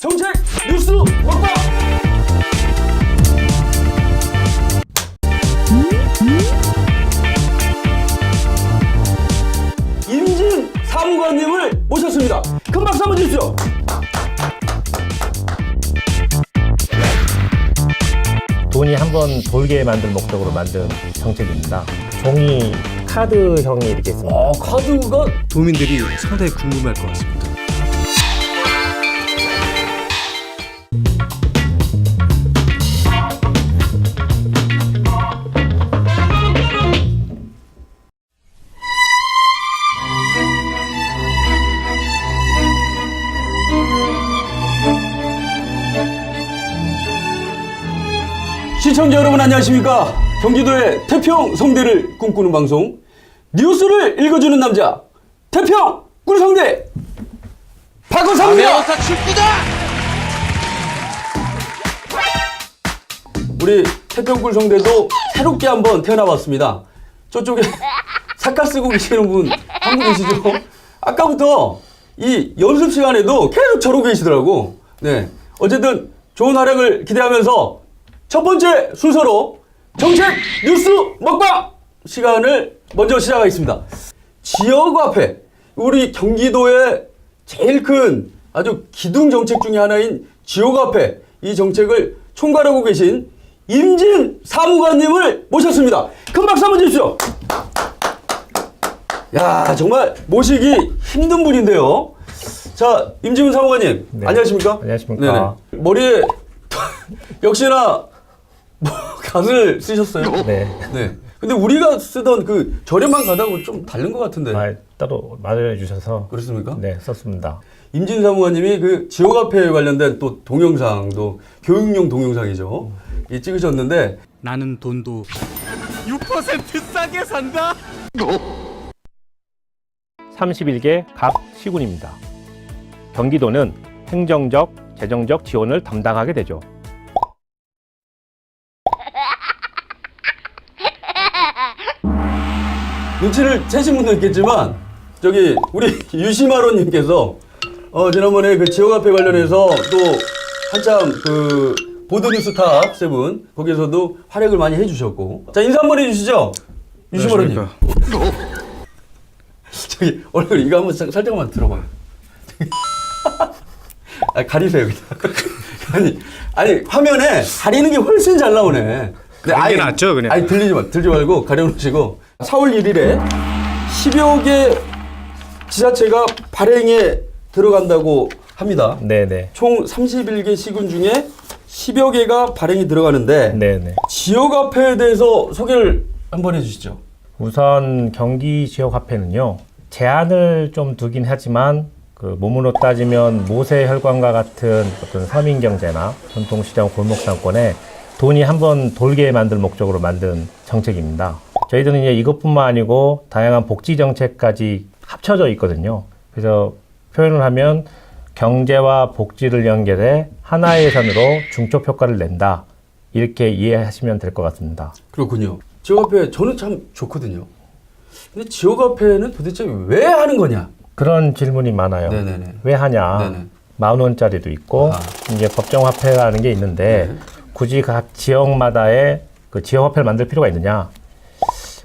정책 뉴스 먹방. 임진 사무관님을 모셨습니다. 큰 박수 한번 주십시오. 돈이 한번 돌게 만들 목적으로 만든 정책입니다. 종이 카드형이 이렇게 있습니다. 카드가 도민들이 상당히 궁금할 것 같습니다. 시청자 여러분 안녕하십니까? 경기도의 태평 성대를 꿈꾸는 방송 뉴스를 읽어주는 남자 태평 꿀성대 박원상입니다. 우리 태평 꿀성대도 새롭게 한번 태어나봤습니다. 저쪽에 사카 쓰고 계시는 분 한 분 계시죠? 아까부터 이 연습 시간에도 계속 저러고 계시더라고. 네, 어쨌든 좋은 활약을 기대하면서 첫 번째 순서로 정책 뉴스 먹방 시간을 먼저 시작하겠습니다. 지역화폐, 우리 경기도의 제일 큰 아주 기둥 정책 중에 하나인 지역화폐, 이 정책을 총괄하고 계신 임진 사무관님을 모셨습니다. 큰 박수 한번 주십시오. 야, 정말 모시기 힘든 분인데요. 자, 임진 사무관님, 네. 안녕하십니까? 안녕하십니까? 네네. 머리에 역시나 갓을 쓰셨어요? 네. 네. 근데 우리가 쓰던 그 저렴한 갓하고 좀 다른 것 같은데. 따로 마련해 주셔서 그렇습니까? 네, 썼습니다. 임진 사무관님이 그 지역화폐에 관련된 또 동영상도 교육용 동영상이죠. 이 찍으셨는데 나는 돈도 6% 싸게 산다. 31개 각 시군입니다. 경기도는 행정적, 재정적 지원을 담당하게 되죠. 눈치를 채신 분도 있겠지만 저기 우리 유시마로님께서 지난번에 그 지역화폐 관련해서 또 한참 그 보드뉴스 탑 세븐 거기에서도 활약을 많이 해주셨고, 자 인사 한번 해주시죠. 유시마로님. 저기 얼굴 이거 한번 살짝만 들어봐요. 아, 가리세요 그냥. 아니 화면에 가리는 게 훨씬 잘 나오네. 그게 낫죠, 그냥. 아니 들지 말고 가려놓으시고 4월 1일에 10여 개 지자체가 발행에 들어간다고 합니다. 네네. 총 31개 시군 중에 10여 개가 발행이 들어가는데 네네. 지역화폐에 대해서 소개를 한번 해주시죠. 우선 경기 지역화폐는요, 제한을 좀 두긴 하지만 그 몸으로 따지면 모세혈관과 같은 어떤 서민경제나 전통시장 골목상권에 돈이 한번 돌게 만들 목적으로 만든 정책입니다. 저희들은 이제 이것뿐만 아니고 다양한 복지 정책까지 합쳐져 있거든요. 그래서 표현을 하면 경제와 복지를 연결해 하나의 예산으로 중첩 효과를 낸다, 이렇게 이해하시면 될 것 같습니다. 그렇군요. 지역화폐 저는 참 좋거든요. 근데 지역화폐는 도대체 왜 하는 거냐? 그런 질문이 많아요. 네네네. 왜 하냐? 네네. 10,000원짜리도 있고 이제 법정화폐라는 게 있는데 굳이 각 지역마다의 그 지역화폐를 만들 필요가 있느냐?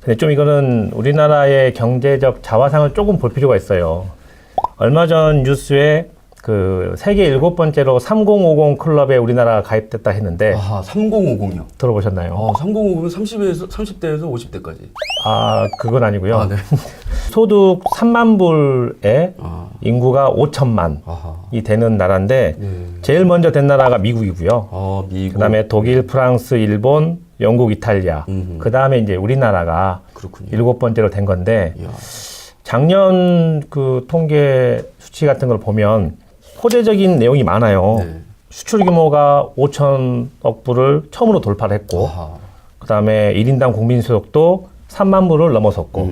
근데 좀 이거는 우리나라의 경제적 자화상을 조금 볼 필요가 있어요. 얼마 전 뉴스에 그 세계 7번째로 3050 클럽에 우리나라가 가입됐다 했는데 3050이요. 들어보셨나요? 3050은 30대에서 50대까지. 그건 아니고요. 네. 소득 3만 불에 인구가 5천만이 아하. 되는 나라인데 네. 제일 먼저 된 나라가 미국이고요. 미국. 그다음에 독일, 프랑스, 일본, 영국, 이탈리아. 그다음에 이제 우리나라가 그렇군요. 7번째로 된 건데 이야. 작년 그 통계 수치 같은 걸 보면 호재적인 내용이 많아요. 네. 수출 규모가 5천억 불을 처음으로 돌파를 했고, 그다음에 1인당 국민 소득도 3만 불을 넘어섰고,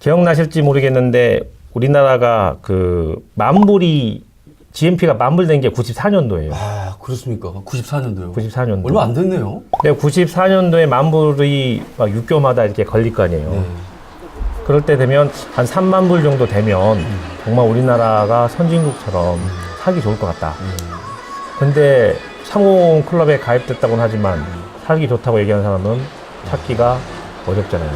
기억나실지 모르겠는데 우리나라가 그 만불이 GNP가 만불된 게 94년도예요. 그렇습니까? 94년도요. 94년도. 얼마 안 됐네요. 94년도에 만불이 막 6개월마다 이렇게 걸릴 거 아니에요. 네. 그럴 때 되면 한 3만 불 정도 되면 정말 우리나라가 선진국처럼 살기 좋을 것 같다. 근데 상공 클럽에 가입됐다고는 하지만 살기 좋다고 얘기하는 사람은 찾기가 어렵잖아요.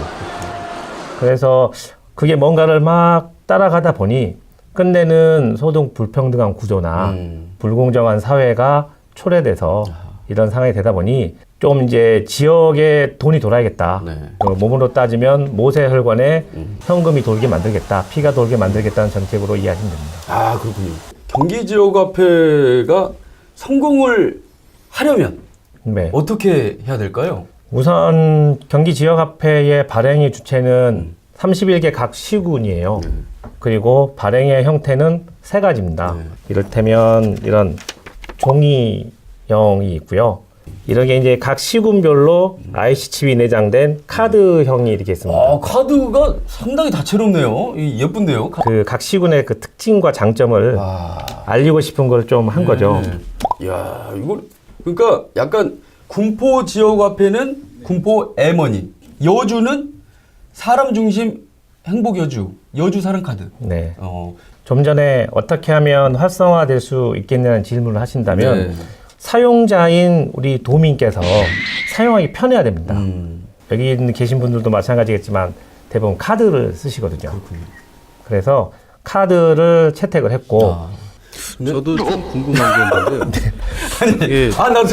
그래서 그게 뭔가를 막 따라가다 보니 끝내는 소득 불평등한 구조나 불공정한 사회가 초래돼서 이런 상황이 되다 보니 좀 이제 지역에 돈이 돌아야겠다. 네. 그 몸으로 따지면 모세혈관에 현금이 돌게 만들겠다. 피가 돌게 만들겠다는 정책으로 이해하시면 됩니다. 아, 그렇군요. 경기지역화폐가 성공을 하려면 네. 어떻게 해야 될까요? 우선 경기지역화폐의 발행의 주체는 31개 각 시군이에요. 그리고 발행의 형태는 세 가지입니다. 네. 이를테면 이런 종이형이 있고요. 이런 게 이제 각 시군별로 IC 칩이 내장된 카드형이 이렇게 있습니다. 아, 카드가 상당히 다채롭네요. 예쁜데요. 그 각 시군의 그 특징과 장점을 아, 알리고 싶은 걸 좀 한 거죠. 야, 이걸 그러니까 약간 군포 지역화폐는 군포 에머니, 여주는 사람 중심 행복 여주 사랑 카드. 네. 어, 좀 전에 어떻게 하면 활성화될 수 있겠냐는 질문을 하신다면 네. 사용자인 우리 도민께서 사용하기 편해야 됩니다. 여기 계신 분들도 마찬가지겠지만 대부분 카드를 쓰시거든요. 그래서 카드를 채택을 했고 저도 좀 궁금한 게 있는데 아니, 예. 아, 나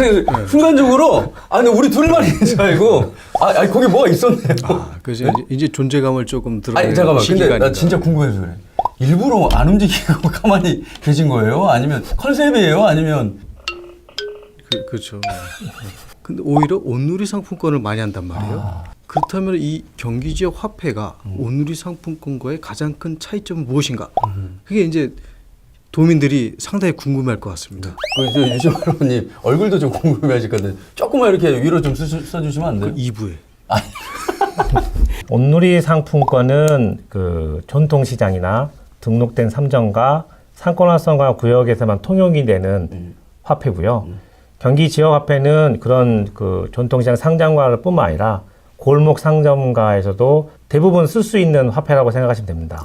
순간적으로, 아니, 우리 둘만 있는 줄 알고, 아니, 거기 뭐가 있었네요. 그래서 이제 존재감을 조금 들어가는 아니, 잠깐만. 시기가 근데 나 아닌가. 진짜 궁금해서 그래. 일부러 안 움직이고 가만히 계신 거예요? 아니면 컨셉이에요? 아니면. 그렇죠. 근데 오히려 온누리 상품권을 많이 한단 말이에요. 그렇다면 이 경기 지역 화폐가 온누리 상품권과의 가장 큰 차이점은 무엇인가? 그게 이제 도민들이 상당히 궁금해할 것 같습니다. 저 유시원님 얼굴도 좀 궁금해 하실 건데, 조금만 이렇게 위로 좀 써주시면 안 돼요? 2부에. 온누리 상품권은 그 전통시장이나 등록된 상점과 상권활성화 구역에서만 통용이 되는 화폐고요. 경기 지역 화폐는 그런 그 전통시장 상점가를 뿐만 아니라 골목 상점가에서도 대부분 쓸 수 있는 화폐라고 생각하시면 됩니다.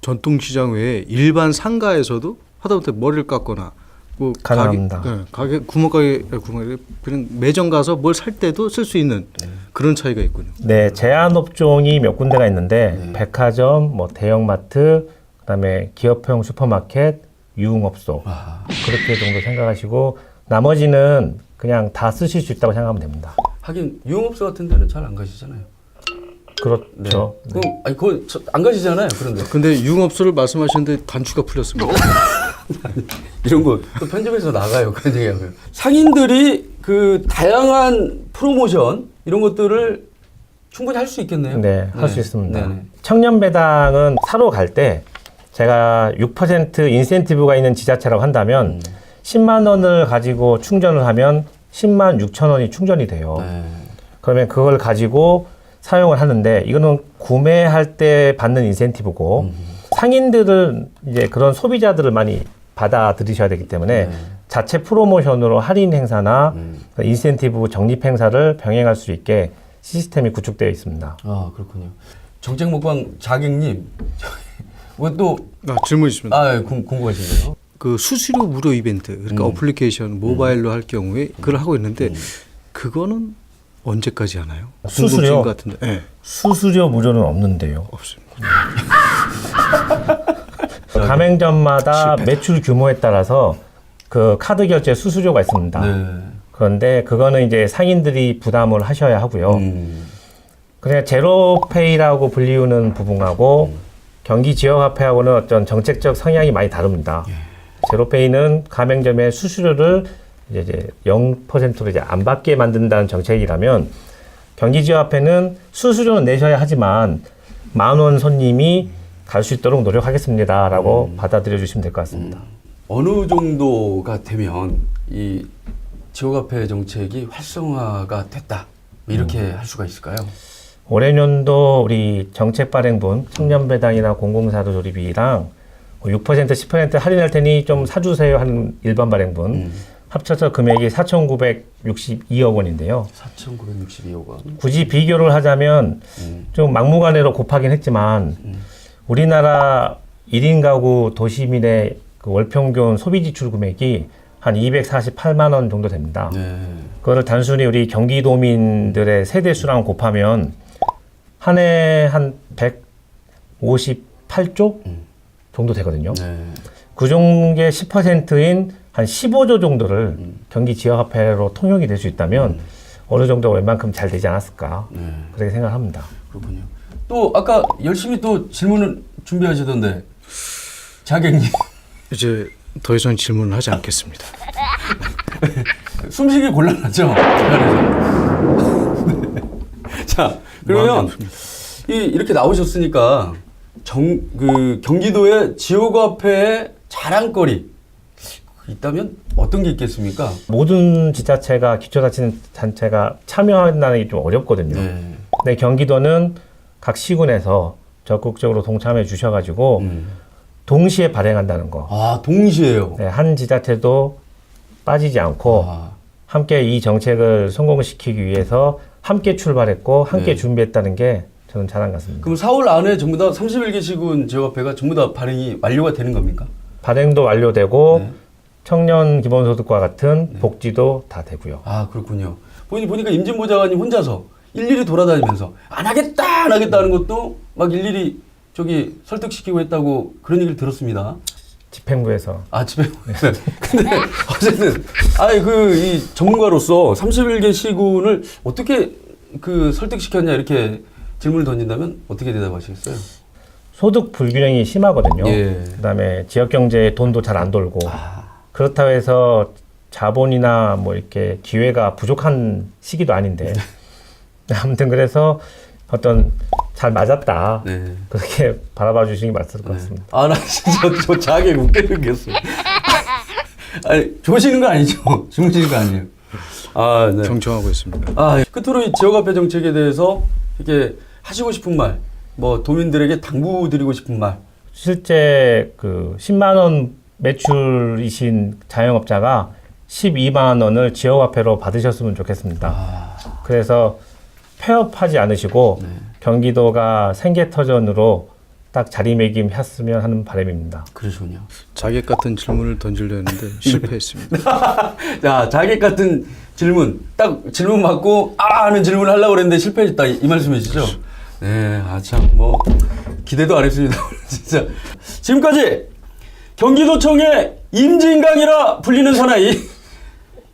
전통시장 외에 일반 상가에서도 하다못해 머리를 깎거나 뭐 가능합니다. 가게 구멍가게 그냥 매점 가서 뭘 살 때도 쓸 수 있는 그런 차이가 있군요. 네, 제한 업종이 몇 군데가 있는데 백화점, 뭐 대형마트, 그다음에 기업형 슈퍼마켓, 유흥업소 그렇게 정도 생각하시고 나머지는 그냥 다 쓰실 수 있다고 생각하면 됩니다. 하긴, 유흥업소 같은 데는 잘 안 가시잖아요. 그렇죠. 그럼, 아니, 그거 안 가시잖아요. 그런데. 근데 유흥업소를 말씀하셨는데 단추가 풀렸습니다. 이런 거 또 편집해서 나가요. 그런 얘기하면. 상인들이 그 다양한 프로모션, 이런 것들을 충분히 할 수 있겠네요. 네, 할 수 있습니다. 네네. 청년배당은 사러 갈 때 제가 6% 인센티브가 있는 지자체라고 한다면 10만 원을 가지고 충전을 하면 10만 6천 원이 충전이 돼요. 네. 그러면 그걸 가지고 사용을 하는데 이거는 구매할 때 받는 인센티브고 상인들은 이제 그런 소비자들을 많이 받아들이셔야 되기 때문에 자체 프로모션으로 할인 행사나 인센티브 적립 행사를 병행할 수 있게 시스템이 구축되어 있습니다. 아, 그렇군요. 정책 먹방 자객님, 또 질문 있습니다. 궁금하시네요. 그 수수료 무료 이벤트 그러니까 어플리케이션 모바일로 할 경우에 그걸 하고 있는데 그거는 언제까지 하나요? 수수료? 궁금증 같은데. 네. 수수료 무료는 없는데요. 없습니다. 가맹점마다 매출 규모에 따라서 그 카드 결제 수수료가 있습니다. 네. 그런데 그거는 이제 상인들이 부담을 하셔야 하고요. 그냥 제로페이라고 불리우는 부분하고 경기 지역화폐하고는 어떤 정책적 성향이 많이 다릅니다. 제로페이는 가맹점의 수수료를 이제 0%로 이제 안 받게 만든다는 정책이라면 경기 지역화폐는 수수료는 내셔야 하지만 10,000원 손님이 갈 수 있도록 노력하겠습니다라고 받아들여 주시면 될 것 같습니다. 어느 정도가 되면 이 지역화폐 정책이 활성화가 됐다, 이렇게 할 수가 있을까요? 올해년도 우리 정책 발행분 청년배당이나 공공사도 조립이랑 6% 10% 할인할 테니 좀 사주세요 하는 일반 발행분 합쳐서 금액이 4,962억 원인데요. 4,962억 원. 굳이 비교를 하자면 좀 막무가내로 곱하긴 했지만 우리나라 1인 가구 도시민의 그 월평균 소비 지출 금액이 한 248만 원 정도 됩니다. 네. 그거를 단순히 우리 경기도민들의 세대 수랑 곱하면 한 해 한 158조 정도 되거든요. 네. 그 중에 10%인 한 15조 정도를 경기 지역화폐로 통용이 될 수 있다면 어느 정도 웬만큼 잘 되지 않았을까 네. 그렇게 생각합니다. 그렇군요. 또 아까 열심히 또 질문을 준비하시던데 자객님 이제 더 이상 질문을 하지 않겠습니다. 숨쉬기 곤란하죠? 네. 자 그러면 이렇게 나오셨으니까 그 경기도의 지역화폐의 자랑거리 있다면 어떤 게 있겠습니까? 모든 지자체가 기초자치단체가 참여한다는 게 좀 어렵거든요. 네. 근데 경기도는 각 시군에서 적극적으로 동참해 주셔가지고 동시에 발행한다는 거. 아 동시에요. 네, 한 지자체도 빠지지 않고 아, 함께 이 정책을 성공시키기 위해서 함께 출발했고 함께 네. 준비했다는 게 저는 자랑 같습니다. 그럼 4월 안에 전부 다 31개 시군 지역화폐가 전부 다 발행이 완료가 되는 겁니까? 발행도 완료되고 네. 청년 기본소득과 같은 복지도 다 되고요. 아 그렇군요. 보니까 임진보좌관님 혼자서 일일이 돌아다니면서 안 하겠다 하는 것도 막 일일이 저기 설득시키고 했다고 그런 얘기를 들었습니다. 집행부에서 아 집에 근데 어쨌든 이 전문가로서 31개 시군을 어떻게 그 설득시켰냐 이렇게 질문을 던진다면 어떻게 대답하시겠어요? 소득 불균형이 심하거든요. 예. 그다음에 지역 경제에 돈도 잘 안 돌고 그렇다고 해서 자본이나 뭐 이렇게 기회가 부족한 시기도 아닌데 아무튼 그래서 어떤 잘 맞았다 네. 그렇게 바라봐 주시는 게 맞을 것 같습니다. 아 나 진짜 저 자객 웃겨 죽겠어요. 아니 좋으시는 거 아니죠? 주무시는 거 아니에요? 아 네. 경청하고 있습니다. 아 끝으로 이 지역화폐 정책에 대해서 이렇게 하시고 싶은 말, 뭐 도민들에게 당부드리고 싶은 말. 실제 그 10만 원 매출이신 자영업자가 12만 원을 지역화폐로 받으셨으면 좋겠습니다. 그래서 폐업하지 않으시고 경기도가 생계터전으로 딱 자리매김했으면 하는 바람입니다. 그러시군요. 자객 같은 질문을 던지려는데 실패했습니다. 자, 자객 같은 질문, 딱 질문 받고 하는 질문을 하려고 그랬는데 실패했다 이 말씀이시죠? 네, 참 뭐 기대도 안 했습니다. 진짜 지금까지 경기도청의 임진강이라 불리는 사나이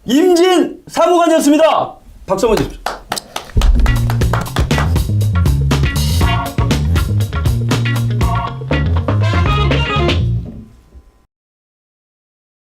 임진 사무관이었습니다. 박수 한번 주십시오.